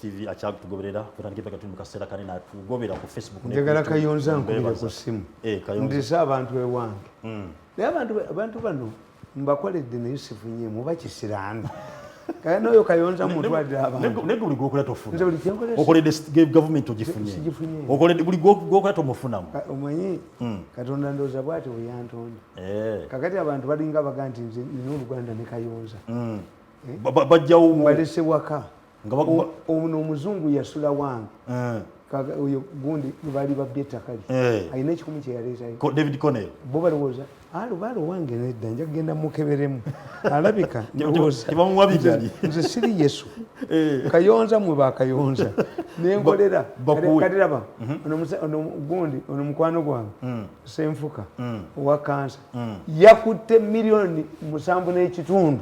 TV achakutugoberera kutandika katundu kasera kanena atugobera ku Facebook ne njagala Kayonza nkubira ku simu Kayonza ndisa abantu ewange abantu bano mbakoledde ne Yusufu nye muba kisirani kaya noyo Kayonza mutwadde abantu ne buli gokola tofuna nze buli kyenkolesa okolede government ogifunye okolede buli gokola tomufunamu omanyi Katonda ndoza bwati oyantonda kakati abantu balinga baganti nze nino Uganda ne Kayonza bajjawo balese waka ono omuzungu yasula wange oyo gundi bali babyetta kali ayina ekikumi kye yaleetayo David Connell bo balowooza balo wange nedda nja kugenda mukeberemu alabika nze siri Yesu Kayonza mwe bakayonza nenkolera katiraba ono gundi ono mukwano gwange Senfuka owa kansa yakutte miliyoni 7.5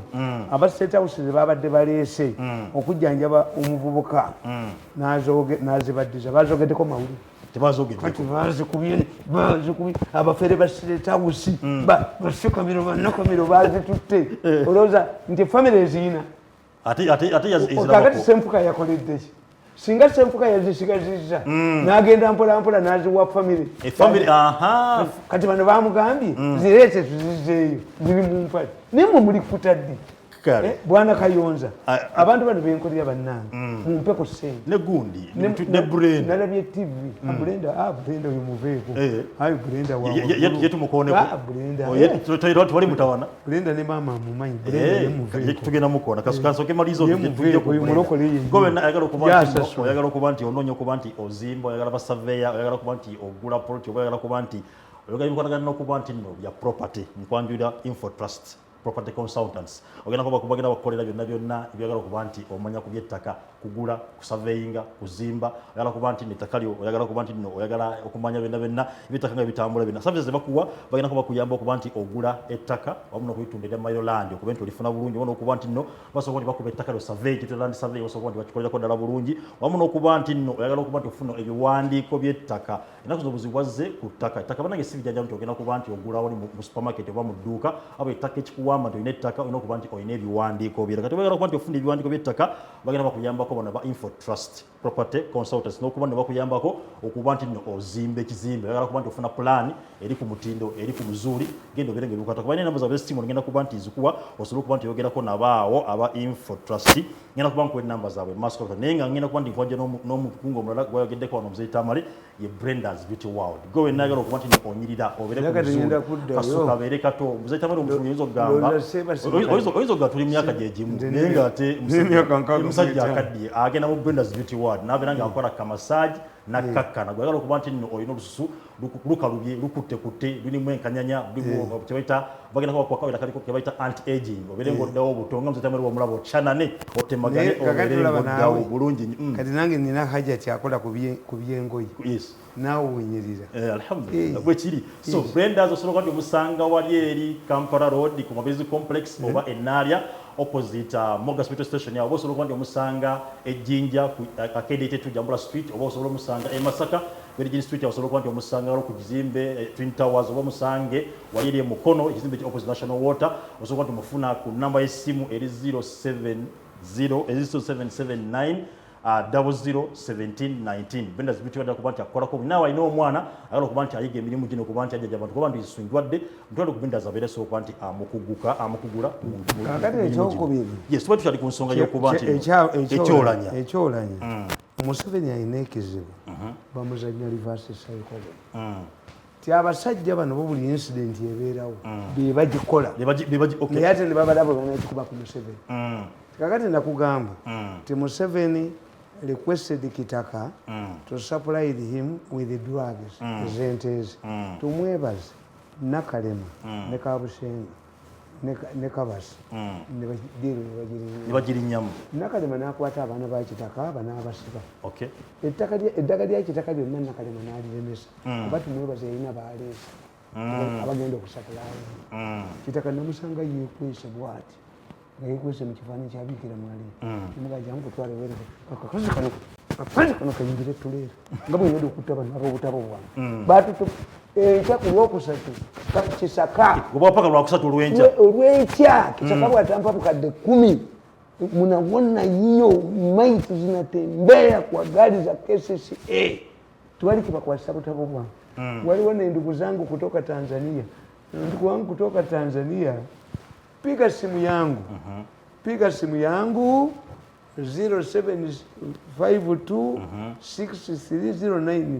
aba State House babadde baleese okujjanjaba omuvubuka nazibaddiza bazogeddeko mawulire kati bazikubye abafere ba State House bashukamiro banakomiro bazitutte olowooza nti famire eziyina ate Senfuka yakoledde ki singa Senfuka yazisigaziza n'agenda mpola n'aziwa famire kati bano bamugambye zireete tuzizeeyo ziri mu mpale naye mwe muli kutadde bwana Kayonza abantu bano benkolera bannange mumpe ku ssente ne gundi ne Brenda nalabye TV Brenda uyu muveeko Brenda wa yetumukoneko Brenda twali mutawana Brenda ne mama mumanyi Brenda ne muveeko tugenda mukona kasukansoke malizo mulokole gobe ayagala okuba nti ononye okuba nti ozimba oyagala ba surveyor oyagala okuba nti ogula plot oyagala okuba nti oyagala bikwatagana n'okuba nti nno bya property nkwanjulira info trust property consultants ogenda kubagenda bakolera byonna ebyagala okuba nti omanya ku byettaka kugula kusurveyinga kuzimba oyagala kuba nti ettaka lyo oyagala kuba nti nno oyagala okumanya byonna ebyettaka nga bitambula byonna services bakuwa bagenda kubakuyamba okuba nti ogula ettaka wamu n'okuyitundira mayo land okuba nti olifuna bulungi wamu n'okuba nti nno basobola nti bakuba ettaka lyo survey land survey basobola nti bakikolerako ddala bulungi wamu n'okuba nti nno oyagala okuba nti ofuna ebiwandiiko by'ettaka ennaku zino buzibwazze ku ttaka ettaka bannange si bijanja nti ogenda kuba nti ogula wali mu supermarket oba mu dduuka aba ettaka ekikuwamba nti olina ettaka olina okuba nti olina ebiwandiiko byera kati oyagala okuba nti ofuna ebiwandiiko by'ettaka bagenda bakuyambako bano ba info trust property consultants n'okuba nti bakuyambako okuba nti nno ozimba ekizimbe oyagala kuba nti ofuna plan eri ku mutindo eri ku muzuuli genda obeere ng'ebikwatako balina enamba zaabwe z'essimu ngenda kuba nti zikuwa osobola okuba nti oyogerako nabaawo aba info trust ngenda kuba nkuwa enamba zaabwe maaso naye nga ngenda kuba nti nkwajja n'omukungu omulala gwayogeddeko wano omuzeyi Tamale ye Brenda's Beauty World gwe nayagala okuba nti onyirira obeere ku muzuuli kasuka abeere kato omuzeyi Tamale omufumu oyinza okugamba oyinza okugamba tuli myaka gyegimu naye ng'ate musajja akaddiye agenda mu Brenda's Beauty World n'abeera ng'akola kamasaagi nakkakkana gwagala okuba nti nno olina olususu lukalubye lukutte lulimu enkanyanya kyebaita bagenda kwakawera kaliko kebaita anti aging obeere ng'oddawo obuto nga muzetamere wamulaba ocyanane otemagane obeere ng'oddawo bulungi kati nange nina haja kyakola ku byengoyi naawe wenyirira alhamdulillah bwekiri so Brenda's osobola kuba nti omusanga wali eri Kampala Road ku Mabezi Complex oba Enalya opposite Mogas Metro Station yawo osobola kuba nti omusanga ejjinja ku Akedete Jambula Street oba osobola omusanga e Masaka Virgin Street osobola kuba nti omusanga ku kizimbe Twin Towers oba omusange wali eri Mukono ekizimbe kya opposite National Water osobola kuba nti mufuna ku namba y'essimu eri 0779 001719 Brenda's Beauty World kuba nti akolako nawe alina omwana ayagala okuba nti ayiga emirimu gino kuba nti ajjaja abantu kuba nti isundwadde mutwale ku Brenda's abeere so kuba nti amukugula kakati ekyokubiri tuba tukyali ku nsonga y'okuba nti ekyolanya Museveni alina ekizibu bamuzannya reverse psychology ti abasajja bano bo buli incident ebeerawo bebagikola naye ate ne babalaba banakikuba ku Museveni kakati nakugamba ti Museveni requested Kitaka to supply him with the drugs zentezi tumwebaze Nakalema ne Kabusenga ne Kabasi ne bagirinyamu Nakalema n'akwata abaana ba Kitaka n'abasiba eddaka lya Kitaka lyonna Nakalema n'aliremesa aba tumwebaze yalina baleesa abagenda okusapulayo Kitaka namusanga yeekwese bw'ati nga yeekwese mu kifaananyi kyabikira mwali mugaja nkutwale werere akazi kano kayingire tuleera nga bwinode okutta bano ab'obutabo bwange batutu enkya ku lwokusatu kisaka oba paka lwakusatu olw'enkya kisaka bw'atampa bukadde 10 mnaona hiyo maiti zinatembea kwa gari za KCCA. Tuwalikipa kwa sababu tabu wale wana ndugu zangu kutoka Tanzania. Ndugu wangu kutoka Tanzania, piga simu yangu. Piga simu yangu 0752 630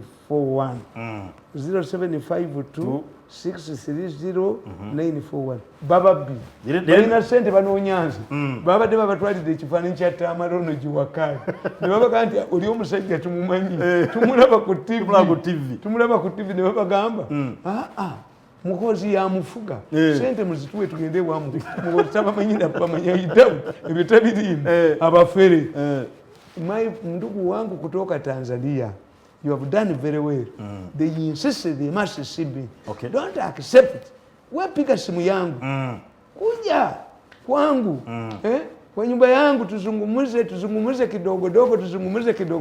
0752 630 Baba B. Balina sente bano Nyanza. Baba de baba twalide ekifaananyi kya Tamale ono giwakali. Ne baba kanti oli omusajja tumumanyi. Tumulaba ku TV. Tumulaba ku TV ne baba gamba. Mukozi ya mufuga. Sente muzituwe tugende wamu. Mukozi abamanyira bamanya itabu. Ebitabirimu. Abafere. Ndugu wangu kutoka Tanzania. You have done very well. They insisted they must see me. Okay. Don't accept it. Wepiga simu yangu. Kuja kwangu. Kwa nyumba yangu tuzungumuze kidogo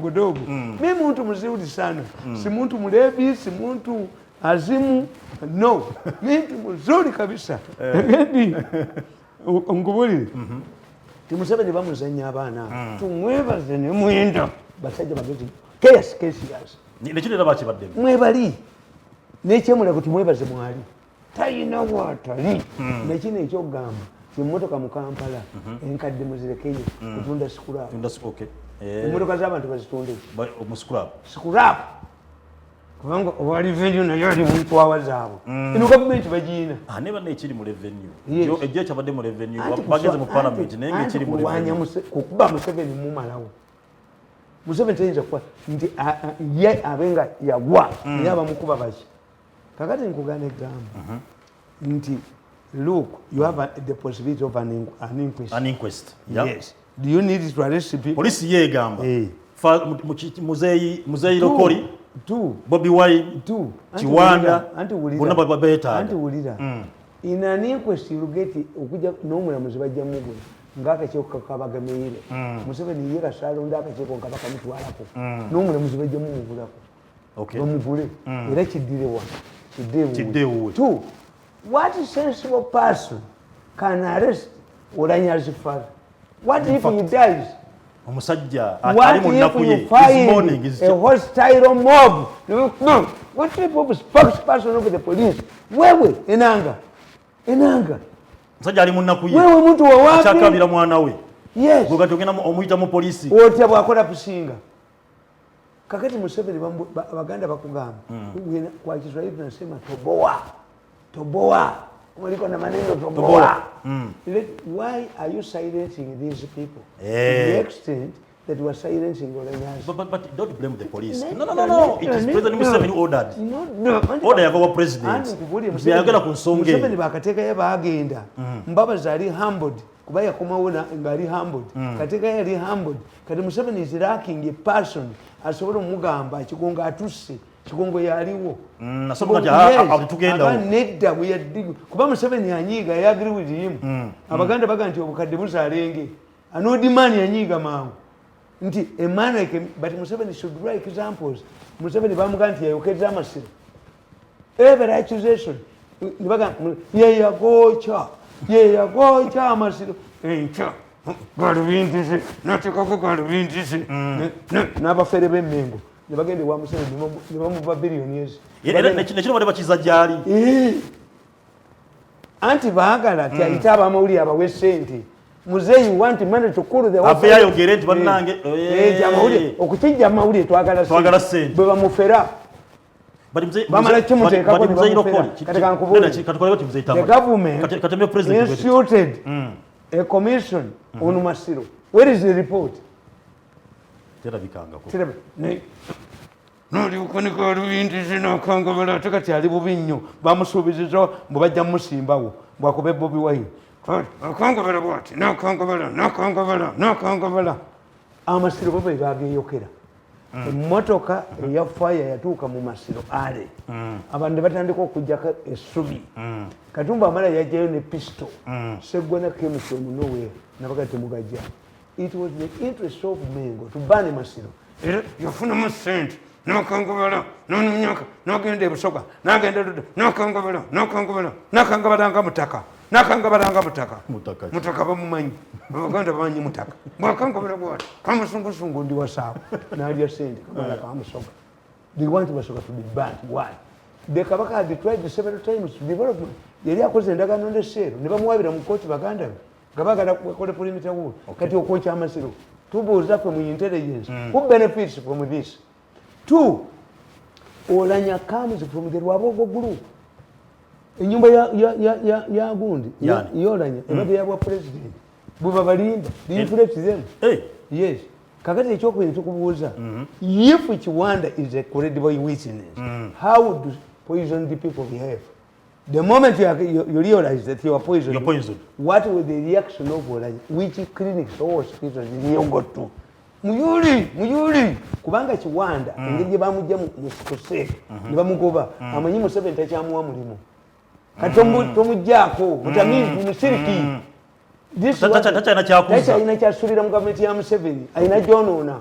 dogo. Mimi mtu mzuri sana. Si mtu mlevi, si mtu azimu. No. Mimi mtu mzuri kabisa. Ngubuli. Tumusebe bamuzanya abana. Tumwebaze ne mwenda. Basajja bagezi. Kesi. Nekyo laba kibadde. Mwebali. Nekyemula kuti mwebaze mwali. Tayina watali. Nekino ekyogamba. Emmotoka mu Kampala enkadde muzire Kenya kutunda scrap. Okay. Emmotoka z'abantu bazitunde. Scrap. Kubanga wali venue nayo ali muntu awazaabo. Ino government bagiina. Neba nekiri mu revenue. Yo ejja kyabadde mu revenue. Bageze mu parliament naye ngekiri mu revenue. Kukuba Museveni mumalawo. Museveni tayinza kuba nti ye abenga yagwa naye abamukuba baki. Kakati nkugane egamba nti look, you have the possibility of an inquest. An inquest. Yes. Do you need to arrest people? Police ye gamba. Muzeyi Lokori. Two. Bobby Wine. Two. Chiwanda. Bonna babeta. Antiwulira. In an inquest you get okuja n'omulamuzi bajja mugwe ng'akakiiko kabagamire. Museveni ye kasalonda akakiiko kabakamutwalako. N'omulamuzi bajja mumugulako. Okay. Bamugule. Era kiddirewa. Kiddewo. Two. What sensible person can arrest Oulanya as father? What if he dies? Omusajja ali mu nnaku ye this morning is a hostile mob. No. What type of spokesperson of the police? Wewe enanga. Omusajja ali mu nnaku ye. Wewe muntu wa wapi? Akyakabira mwana we. Yes. Bwe ogenda omuyita mu polisi. Otya bwakola kusinga. Kakati Museveni Baganda bakugamba. Kwa Kiswahili tunasema toboa. Mwaliko na maneno toboa. Why are you silencing these people? To the extent that you are silencing Oulanya. But don't blame the police. No. It is President Museveni who ordered. No. Order ya our president. Byagala ku nsonga. Museveni bakateeka ye baagenda. Mbabazi ali humbled. Kuba yakomawo ng'ali humbled. Kateeka ye ali humbled. Kati Museveni is lacking a person asobola omugamba ekigongo atusse. Kigongo yaliwo. Nasobola nti tugenda. Nedda bwe yaddigo. Kuba Museveni yanyiiga I agree with him. Abaganda baga nti obukadde buzaalenge. Anodimani yanyiiga mangu. Nti a man like him, but Museveni should draw examples. Museveni bamuga nti yayokeza amasiro. Every accusation. Nibaga ye yagocha amasiro. Encha. Galubindisi. Natekako galubindisi. N'abafere b'emmengo. Nebagende wa Museveni ne bamuva billions. Nekino bade bakiza gyali. Anti baagala ti ayita abamawulire abawe ssente. Muzeyi want money to cool the water. Abeya yogere nti bannange okukijja amawulire twagala ssente. Bwe bamufera. Bamala kimuteekako ne bamufera. The government instituted a commission on Masiro. Where is the report? Noli ukunika olubindisi n'akangabala ate kati ali bubi nnyo bamusuubiziza bwe bajja musimbawo bwakuba Bobi Wine akangabala bwati n'akangabala amasiro bo be bageeyokera emmotoka eya faya yatuuka mu masiro ale abantu batandika okujjako essubi Katumba amala yajjayo ne pisto Seggwana came from nowhere nabaga temugajja. It was the interest of Mengo to ban Masiro. Yafunamu ssente n'akangabala n'onyaka n'agenda ebusoga n'agenda n'akangabala nga mutaka nakangabalanga mutaka bamumanyi abaganda bamanyi mutaka bwakangabala bwati kamusungusungu ndi wasaabu nalya sente kamala kamusoga. They want Basoga to be banned. Why? The Kabaka had tried several times to develop. Yali akoze endagaano ne Seero ne bamuwabira mu kkooti baganda be nga baagala kwekola perimeter wall kati okwoki amasiro tubuuza ffe mu intelligence who benefits from this. 2, Oulanya comes from the Rwabogo group. Enyumba ya gundi Oulanya ebadde yabwa president bwe babalinda do you protect them? Yes. Kakati ekyokubiri tukubuuza if Kiwanda is a credible witness how would poisoned people behave? The moment you realize that you are poisoned, what will the reaction of Oulanya? Which clinics or hospitals did you go to? Muyuli kubanga Kiwanda engeri gye bamujja mu kuseka ne bamugoba amanyi Museveni takyamuwa mulimu kati tomujjaako mutamiivu musiriki takyalina kyasuubira mu gavumenti ya Museveni alina gyonoona.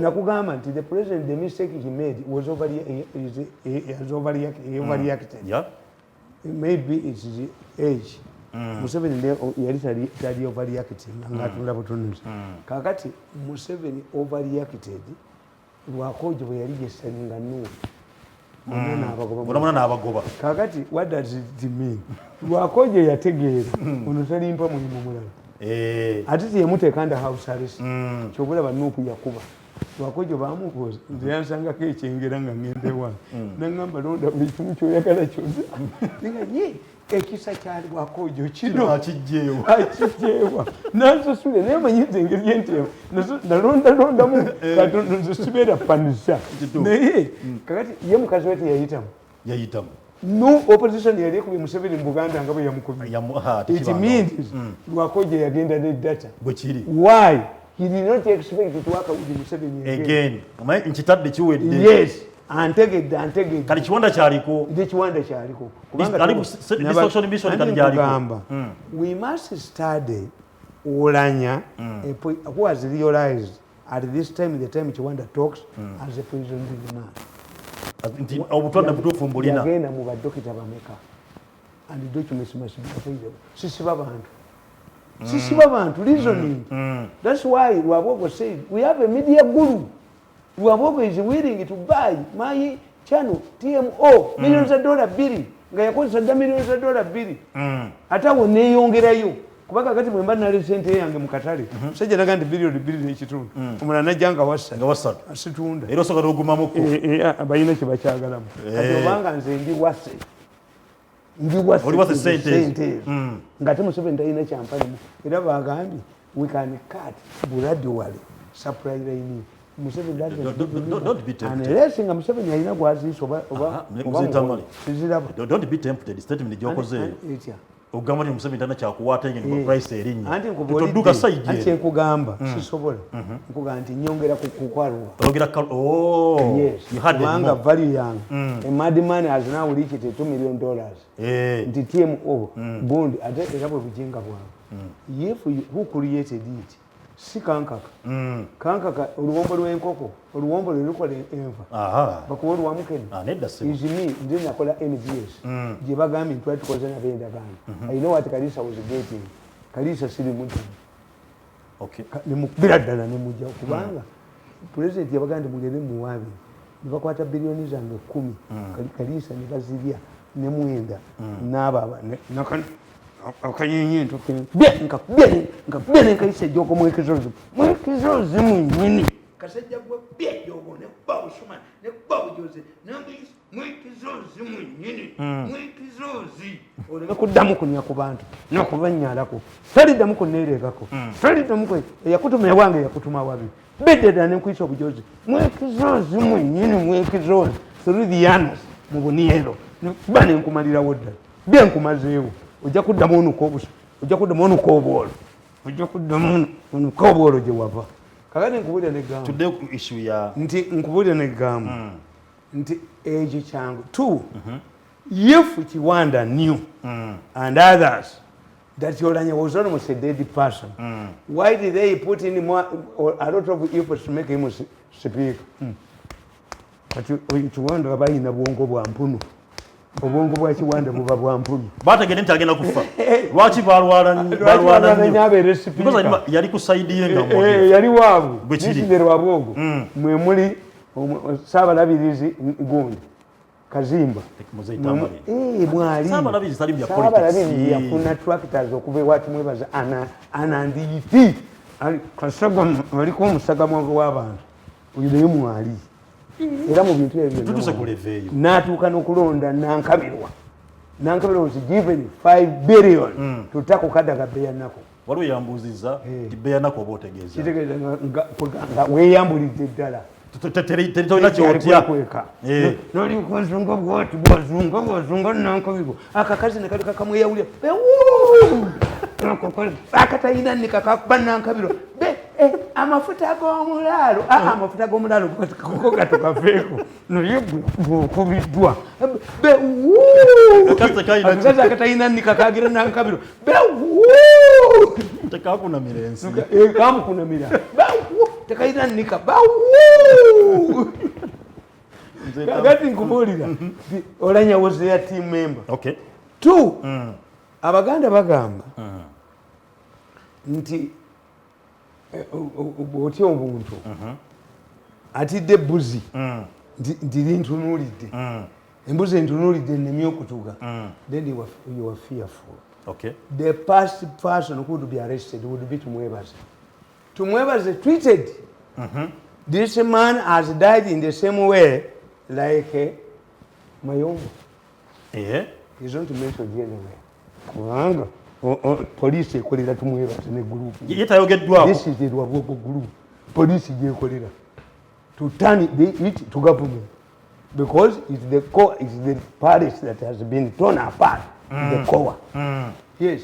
Nakugamba nti the president, the mistake he made was overreacted. Maybe it's the age. Museveni yali tali overreacted ngaatunda butunuzi. Kakati Museveni overreacted lwakojo bwe yali gyesalinga Nuuru. N'abagoba. Kakati what does it mean? Lwakojo yategeera ono talimpa mulimu mulala. Ate teyamuteeka under house arrest. Kyobulaba Nuupu yakuba. Lwakojo baamubuuza nze yansangako ekyengera nga ngende wano. Naŋŋamba londa buli kimu kyoyagala kyonna. Nga ye ekisa kyali Lwakojo kino akijjeewa. Nansasule naye manyize engeri gyentema. Nalondalondamu katono nze sibeera panisha. Naye kakati ye mukazi we teyayitamu. No opposition yali ekubye Museveni mu Buganda nga bwe yamukubye. It means Lwakojo yagenda ne data. Why? He did not expect to work with Museveni again. Nkitadde kiwedde. Yes. Antegedde. Kali Kiwanda kyaliko. Kiwanda kyaliko. We must study Oulanya who has realized at this time, the time Kiwanda talks, as a poisoned man. Obutwana butuufu mbulina. Yagenda mu badokita bameka. And the documents must be available. Sisiba bantu reasoning. That's why Rwabogo said we have a media guru. Rwabogo is willing to buy my channel TMO millions of dollar bill. Nga yakozesa millions of dollar bill. Ate awo neeyongerayo. Kubanga kati bwe mba nali sente yange mu katale. Musajja naga ndi billion n'ekitundu. Omulala najja nga wassa. Asitunda. Era osobola ogumamuko. Balina kye bakyagalamu. Kati obanga nze ndi wasse. Oli wase sente. Ngate Museveni talina kyampalimu. Era bagambye we can cut gradually supply line. Museveni don't be tempted. Unless nga Museveni alina gwaziisa oba don't be tempted. Statement gyokoze. Ogamba nti Museveni talina kyakuwaata ngene price erinnya. Anti nkubulidde anti nkugamba sisobola. Nkugamba nti nyongera kukwaluwa. Ogera yes. Kubanga value yange. A madman has now reached $2 million. Nti TMO bond ate era bwe bujinga bwawe. Who created it? Si kankaka. Kankaka oluwombo lw'enkoko oluwombo lwe lukola enva. Bakuwa olwamukene. Nedda si. Is me nze nakola NBS. Gye bagambye ntwali tukoze n'abendagaano. I know what Kalisa was getting. Kalisa siri muntu. Okay. Ne mukubira ddala ne mujja kubanga president yabaganda mugende muwabi. Ne bakwata biliyoni zange 10. Kalisa ne bazibya ne mwenda n'ababa nakana akanyenye ntokene nkakubye nkaise joko mwekizozi mwenyini kasajja gwe bye joko ne bawo shuma ne bawo joze nambisi mwekizozi mwenyini mwekizozi oleka kuddamu kunya ku bantu n'okubanyalako taliddamu kuneerekako taliddamu kwe yakutuma ewange yakutuma wabi bededa ne nkwisa obujozi mwekizozi mwenyini mwekizozi through the annals mu buniero bane nkumalirawo ddala bye nkumazeewo ojja kuddamu onukobusa ojja kuddamu onukobwolo ojja kuddamu onukobwolo gye wava kakati nkubulira negamba today issue ya nti nkubulira negamba nti ekyo kyangu 2 if Kiwanda knew and others that Oulanya was almost a dead person why did they put in more a lot of efforts to make him speak kati Kiwanda bayina bwongo bwa mpunu obwongo bwa Kiwanda buba bwa mpumi bategedde nti agenda kufa lwaki balwala nnyo yali ku sayidi ye nga yali waabwe nisinde lwabwogo mwe muli Ssaabalabirizi gundi Kazimba mwali Ssaabalabirizi yafuna tractors okuva ewaati mwebaza anandiyiti kasaga waliko omusagamu w'abantu oyo naye mwali era mu bintu ebyo n'atuuka n'okulonda Nankabirwa was given 5 billion tutako kadaga Beyanako waliwo yambuuzizza ti Beyanako oba otegeeza kitegeeza nga weeyambulidde ddala teritoina kyotya noli kwazunga bwati bwazunga Nankabirwa akakazi ne kali kakamweyawulira akatayina ne kakakuba Nankabirwa amafuta g'omulaalo amafuta g'omulaalo ko gatukafeeko naye bw'okubiddwa akazi akatayina nnika kagira Nankabirwa tekakunamira ensi kamukunamira tekayina nnika kati nkubuulira Oulanya was their team member. Two, Abaganda bagamba nti otya obuntu atidde ebbuzi nti lintunuulidde embuzi entunuulidde nnemye okutuga then you were fearful. The first person who would be arrested would be Tumwebaze. Tumwebaze tweeted this man has died in the same way like Mayombo. He's not mentioned anywhere. Kubanga police ekolera Tumwebaze ne group. Yetayogeddwako. This is the Lwabwogo group. Police gyekolera to turn it to government because it's the parish that has been torn apart. The core. Yes.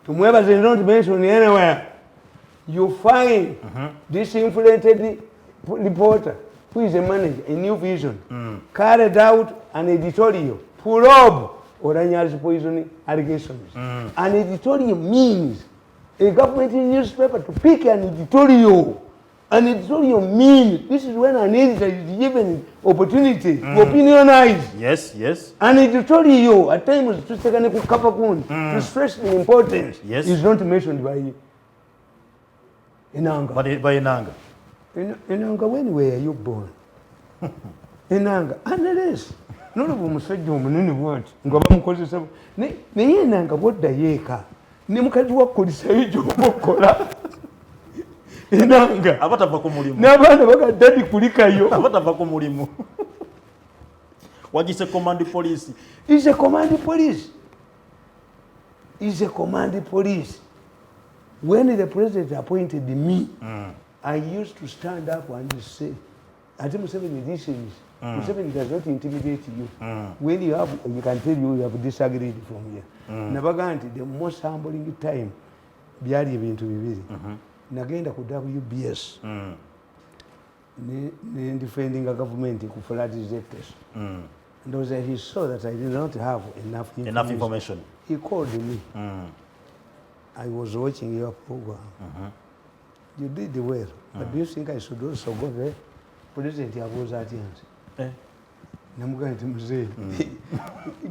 Tumwebaze is not mentioned anywhere. You find this influenced reporter who is a manager, a New Vision, carried out an editorial to rob Oulanya's poisoning allegations. An editorial means a government newspaper to pick an editorial. An editorial means this is when an editor is given opportunity to opinionize. Yes. An editorial at times to stress the importance is not mentioned by Enanga. By Enanga. Enanga, when were you born? Enanga, unless none of them said you many words. Naye Enanga what the yeka. Nimukazi wakolisa ejo bokola. Enanga abatava ku mulimu n'abaana bagadde kulikayo abatava ku mulimu wagise command police is a command police. When the president appointed me, I used to stand up and say, at Museveni this is Museveni does not intimidate you. When you can tell you have disagreed from here. Nabaganti the most humbling time byali ebintu bibiri. Nagenda ku WBS ne defending a government ku flood disaster. And he saw that I did not have enough information. He called me. I was watching your program. You did well. But do you think I should also go there? President yabuuza ati nti namugaa nti muzee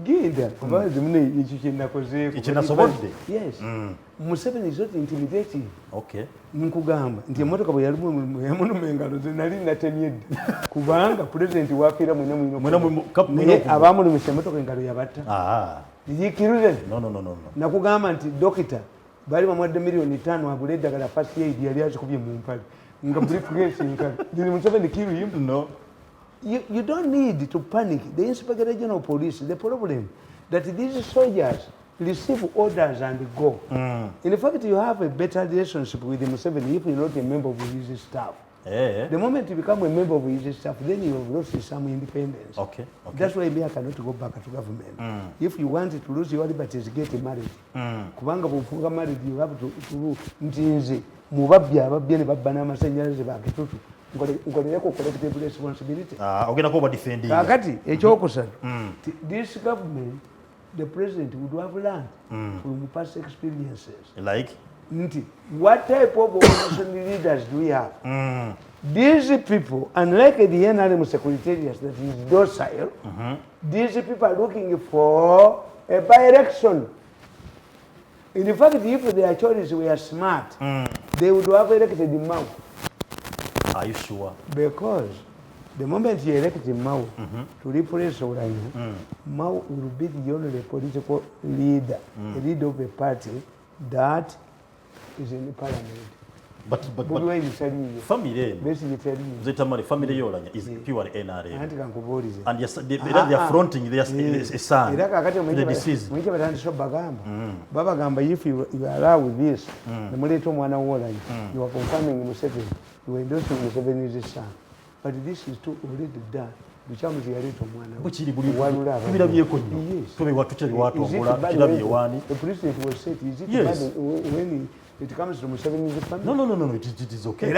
genda obazi mune ekyo kyenakozeeko ekinasobodde. Yes. Museveni is not intimidating. Nkugamba nti emotoka bwe yalimu yamunuma engalo ze nali natemyedde kubanga president wafiira naye abamulumisa emotoka engalo yabatta. No. Nakugamba nti dokita bali bamwadde $5 million agula eddagala first aid yali azikubye mu mpale nga briefcase nkale ndi Museveni kiru yimu. No. You don't need to panic. The Inspector General of Police, the problem that these soldiers receive orders and go. In fact, you have a better relationship with Museveni if you're not a member of his staff. The moment you become a member of his staff, then you have lost some independence. That's why I cannot go back to government. If you want to lose your liberties, get married. Kubanga bufunga married, you have to ntinze mubabya ababye ne babana amasannyalaze bakitutu. Nkoleko collective responsibility. Ogenda ko defending. Kakati ekyokusatu. This government, the president would have learned from past experiences. Like what type of opposition leaders do we have? These people, unlike the NRM secretariat that is docile, these people are looking for a by-election. In fact, if their choices were smart, they would have elected Mao. Are you sure? Because the moment you elect Mao to replace Oulanya, Mao will be the only political leader, a leader of a party that is in the parliament. But family, Tamale family Oulanya is purely NRM. And yes, they are fronting their son. The disease. Baba Gamba, if you allow with this, the Moleto Mwana Oulanya, you are confirming Museveni, you are endorsing Museveni's son. But this is too already done. Which is the rate of one. Which is the president was said, is it bad when it comes to Museveni's family? No, it is okay.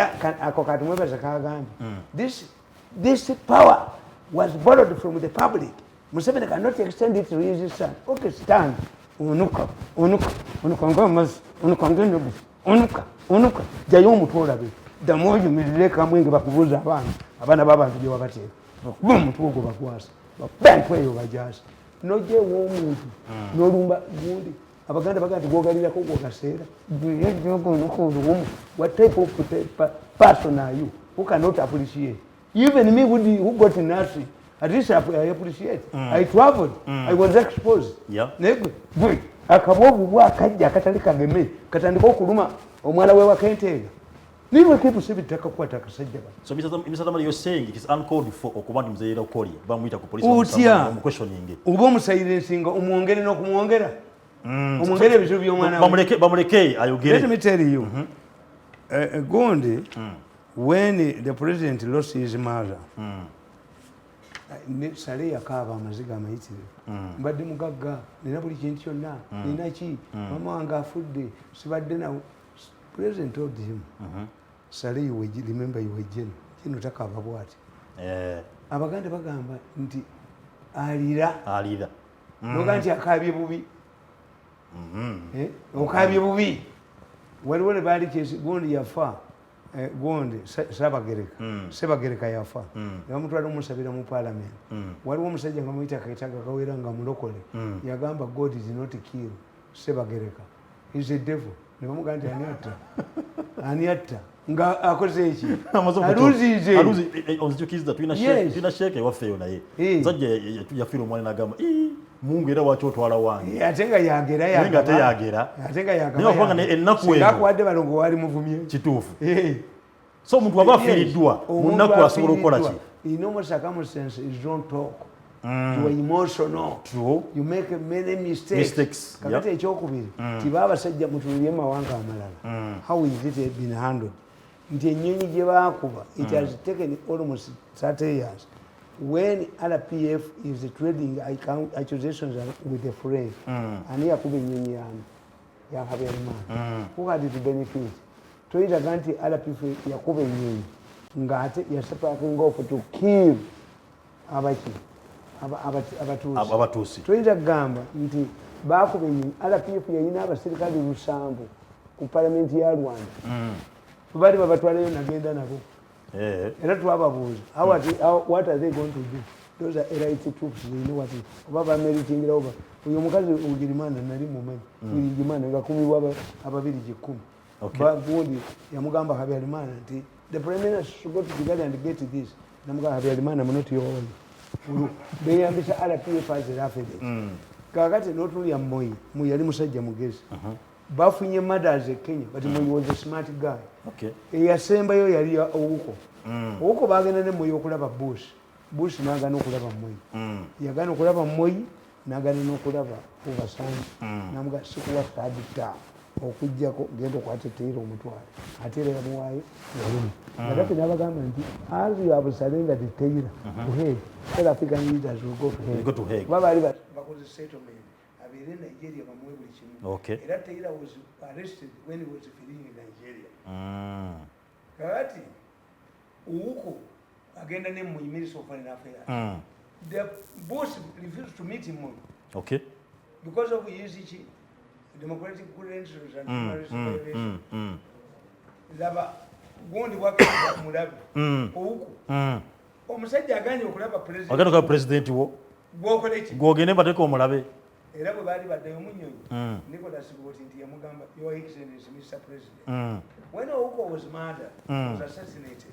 This power was borrowed from the public. Museveni cannot extend it to his son. Okay, stand. Unuka. The more you make a wing of Abana Baba to your party. Boom, to go backwards. Bank way over jazz. No J. Woman, no Lumba, Woody. Abaganda to go Galila Coca said, what type of person are you who cannot appreciate? Even me who got in nursery, at least I appreciate. I traveled, I was exposed. Yeah. I come over work at Catholic game, Catanico Kuruma, or Malawa Kentega. People say it take a quarter. So, Mr. Tamale, you're saying it is uncalled for or command Mzee Okori, Bamwita police questioning. Ubom silencing Umongere no Kumongera. Umongere Visubiumana. Bamuleke, are you getting? Let me tell you, Gondi, when the president lost his mother, Salia Kava Maziga Maiti, but the Mugaga, the Napoli Gentiona, Ninachi, Mamanga food day, Sibadena, president told him. Sali you remember you were Jen. You talk about what? Abaganda Bagamba, Alida. No ganti akabi bubi. Okabi bubi. Waliwo bali kesi gondi yafa. Gondi Sebagereka yafa. Yamutwala omusabira mu parliament. Waliwo omusajja nga muyita kaitaga kawera nga mulokole. Yagamba God is not kill Sebagereka. He's a devil. Nebamuganda aniatta. Nga akoze iki aruzize onzikiza twina sheke wafeyo naye nzaje yafiro mwana nagamba Mungu era wacho twala wange atenga yagera ninga yagera niyo kwanga ennaku wewe ngakwadde balongo wali muvumye kitufu so muntu abafiridwa munnaku asobola okola ki in normal circumstances you don't talk you are emotional. True. You make many mistakes. Kakati ekyokubiri tibaba sajja mutulye mawanga amalala. How is it been handled? Nti ennyonyi gye baakuba, it has taken almost 30 years. When RPF is trading accusations with the friend, and yakuba ennyonyi Yahabyarimana, who had the benefit? Toyita ganti RPF yakuba ennyonyi ng'ate yasapaaking off to kill abatuusi. Toyita kugamba nti baakuba ennyonyi RPF yalina abaserikale 7 ku palamenti ya Rwanda. Bali babatwaleyo nagenda nabo. Era twababuuza what are they going to do? Those are elite troops, they know what it. Oba bameritingira oba uyo mukazi Ugirimana nali mumanyi Ugirimana ngakumibwa ababiri 10. Bagundi yamugamba Habyarimana nti the prime minister should go to Uganda and get this. Namugamba Habyarimana munoti yowe. Beyambisa RPF as a affidavit. Kakati notuli ya Moi yali musajja mugezi. Bafunye murders e Kenya, but Moi was a smart guy. Okay. Eyasembayo yali Ouko. Ouko bagenda ne Moi okulaba Bush n'agaana okulaba Moi. Yagaana okulaba Moi n'agaana n'okulaba Obasanjo. Namuga sikuwa third term okujjako genda okwateteera omutwale. Ate era yamuwaayo yalimu. Gaddafi n'abagamba nti as you have surrendered the Taylor to Hague, all African leaders will go to Hague. Go to Hague. Baba ali bakoze settlement. In Nigeria, okay. That Taylor was arrested when he was fleeing in Nigeria. Kati Ouko agenda name Minister of Foreign Affairs. The boss refused to meet him. Okay. Because of his democratic credentials and human rights violation. Laba gundi wakati mulabe ouku omusajja aganye okulaba president agenda ka president wo gwokole ki gwogende bateko omulabe era bwe baali baddayo munyonyi Nicholas Bwoti nti yamugamba your excellency Mr. President when Ouko was murdered was assassinated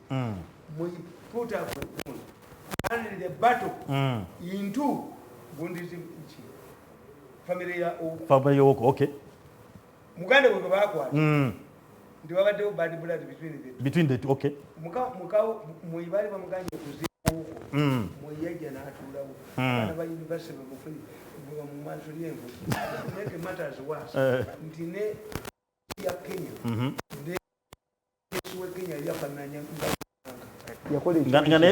we put up and the battle into Bundi's family ya Ouko okay muganda bwe bakwata ndi wabaddewo bad blood between the two okay mukao mwibali bamuganye kuzibu mwiyajja n'atuulawo abaana ba university bamufuni mu manso lyenvu make matters worse nti ne ya Kenya nde Kenya yafananya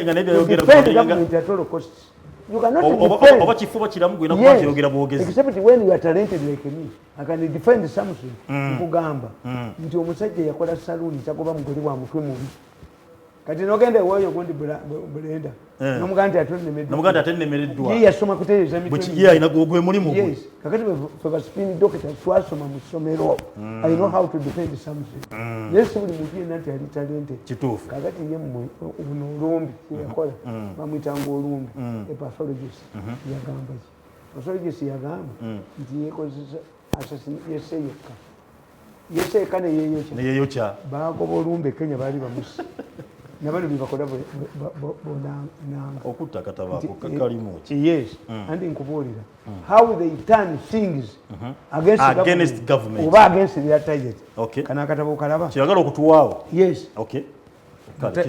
nga nebyo yogera you cannot defend oba kifuba kiramu gwina kuba kirogera bwogezi except when you are talented like me I can defend something nkugamba nti omusajja yakola saloon tagoba mugoli wa mutwe mubi kati nogende woyo gundi bulenda nomuganda atenemereddwa ye yasoma kutereeza mitwe ye ina gwe mulimu gwe yes kakati for spin doctor twasoma mu somero I know how to defend something yes buli muntu yenna ali talented kituufu kakati ye mu olumbi yakola bamwitanga olumbi a pathologist yagamba ki pathologist yagamba nti yekozesa assassin yeseyeka ne yeyocha bagoba olumbi Kenya bali bamusi nabali bibakola bonanga okutta katabako kakalimu yes and nkubulira how they turn things against government oba against their target okay kana katabo kalaba kiragala okutuwaawo yes okay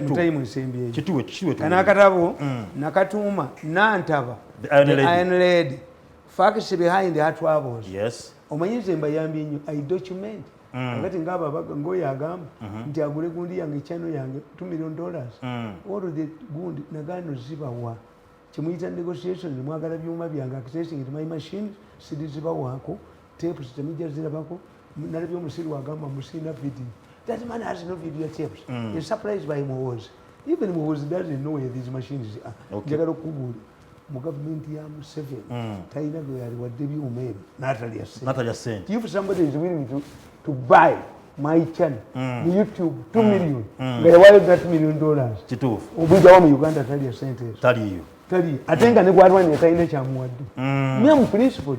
mutayimu nsembi kituwe kana katabo nakatuma nantaba iron lady facts behind the troubles yes omanyize mbayambye nnyo I document akati ngaba baga ngoya agamba nti agule gundi yange chano yange $2 million all the gundi nagano zibawa kimuyita negotiation mwagala byuma byange accessing my machine sidiziba wako tapes temija zirabako nalabyo omusiri wagamba musina video that man has no video tapes he's surprised by Mohoz even Mohoz doesn't know where these machines are jagalo kubuli mu government ya Museveni taina go yali wadde byuma ebyo Natalia Sent if somebody is willing to buy my channel YouTube 2 million nga yawayo that $1 million kituufu obuja wa mu Uganda Natalia Sent tali atenga ne gwarwani taina kya muwadde me am principle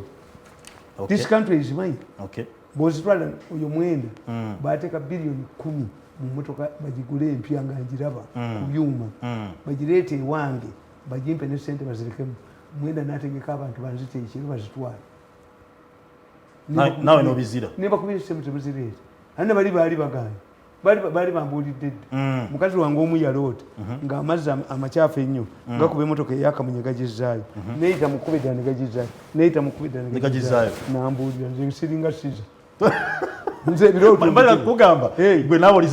this country is mine okay bozitwala uyo mwenda bateka bilioni 10 mu motoka bagigule empya nga njiraba kubyuma bagirete wange bajimpe ne sente bazirikemu mwenda nategeka abantu banzite ekiro bazitwala nawe nobizira neba kubira sente tebuzirete ane bali baganye bali bambulidde mukazi wange omu yaloota nga amazzi amachafu ennyo ngakuba emotoka eyakamunyegagizaayo neyita mukubidda negagizaayo neyita mukubidda negagizaayo nambulira nze siringa siza nze ebirooto mbala kugamba gwe nawe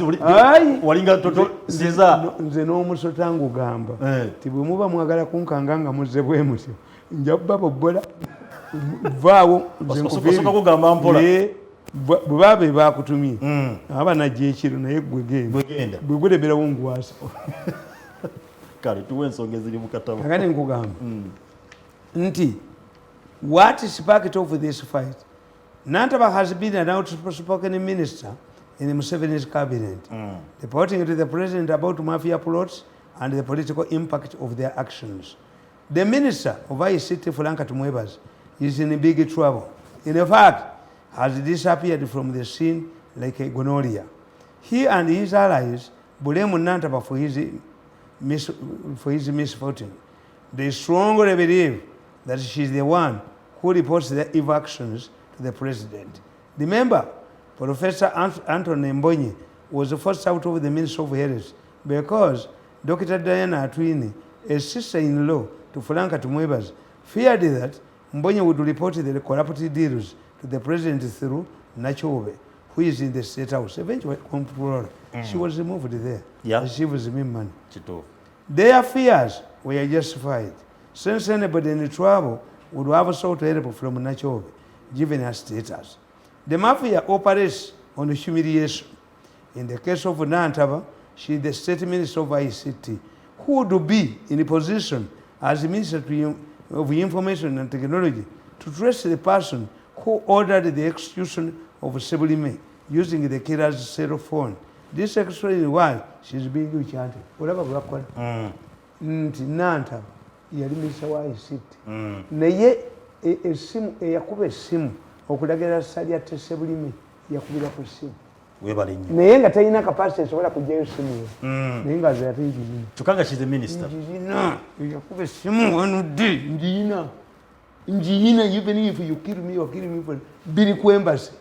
walinga toto siza nze n'omusota ngugamba ti bwe muba mwagala kunkanga nga muzze bwe mutyo nja babobbola vaawo nze nkubira kugamba mpola bwe baabe bakutumye aba najja ekiro naye gwe genda gwe gulemerawo ngwasa kale tuwe ensonga eziri mu katabo akati nkugamba nti what is part of this fight Nantaba has been an outspoken minister in the Museveni's cabinet, reporting to the president about mafia plots and the political impact of their actions. The minister of ICT, Frank Tumwebas, is in big trouble. In fact, has disappeared from the scene like a gonorrhea. He and his allies blame Nantaba for his misfortune. They strongly believe that she is the one who reports the evil actions to the president. Remember, Professor Anthony Mbonye was forced out of the Ministry of Health because Dr. Diana Atwini, a sister-in-law to Frank Tumwebas, feared that Mbonye would report the corrupt deals to the president through Nachobe, who is in the State House. Eventually, comptroller. She was removed there. Yeah. She was giving money. Their fears were justified, since anybody in trouble would have sought help from Nachobe, given her status. The mafia operates on humiliation. In the case of Nantaba, she is the state minister of ICT, who would be in a position as Minister of Information and Technology to trace the person who who ordered the execution of Sebulime using the killer's cell phone. This explains why she's being chanted. Olaba bwakola. Nti Nantaba yali minisita wa ICT. Naye esimu eyakuba esimu okulagira Ssalya Sebulime yakubira ku simu. Webalinye. Naye nga talina capacity esobola kujjayo simu yo. Naye nga zeyatayirina. Chukanga she's the minister. Njiyina yakuba esimu wano ddi njiyina even if you kill me or kill me biri ku embassy.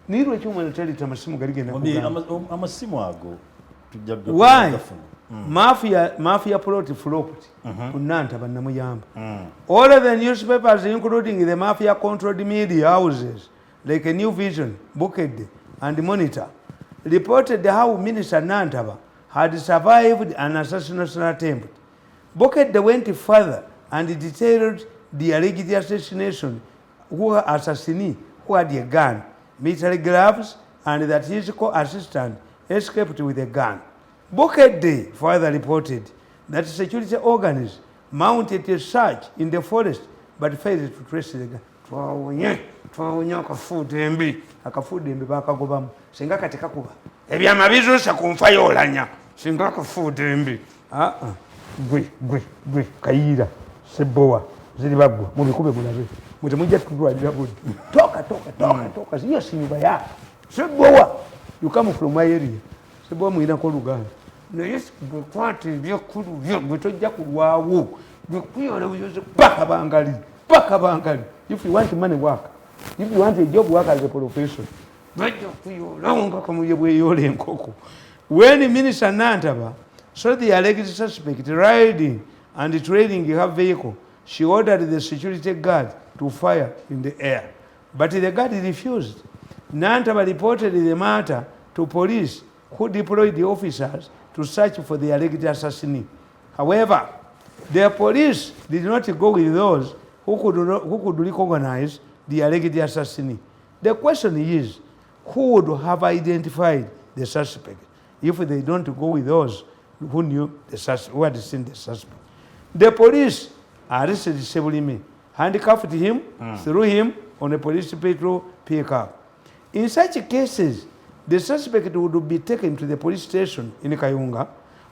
Nirwe chuma talita amasimu galigenda kugamba. Amasimu ago tujja why mafia plot flopped ku Nantaba namuyamba. All of the newspapers including the mafia controlled media houses like a New Vision, Bukedde and Monitor reported how Minister Nantaba had survived an assassination attempt. Bukedde went further and detailed the alleged assassination assassinee who had a gun, military gloves, and that his co-assistant escaped with a gun. Bukedde further reported that security organs mounted a search in the forest but failed to trace the gun. Twawonye akafuudembi bakagobamu singa kati kakuba ebyama bizuusa ku nfa y'Oulanya singa akafuudembi gwe kayiira Sebowa ziri baggwa mubikube mulabe mutemujja tutwalira budde toka siyo sinyuba ya Sebowa you come from my area Sebowa mulinako Oluganda naye bwekwata ebyekulu byo bwe tojja kulwawo bwekuyola buyoze paka bangali if you want money work if you want a job work as a profession bajja kuyola nga kamuye bweyola enkoko. When Minister Nantaba saw the alleged suspect riding and trailing her vehicle, she ordered the security guard to fire in the air, but the guard refused. Nantaba reported the matter to police, who deployed the officers to search for the alleged assassinee. However, the police did not go with those who could recognize the alleged assassinee. The question is, who would have identified the suspect if they don't go with those who knew the suspect, who had seen the suspect? The police arrested Sebulime, handcuffed him, threw him on a police patrol pickup. In such cases, the suspect would be taken to the police station in Kayunga,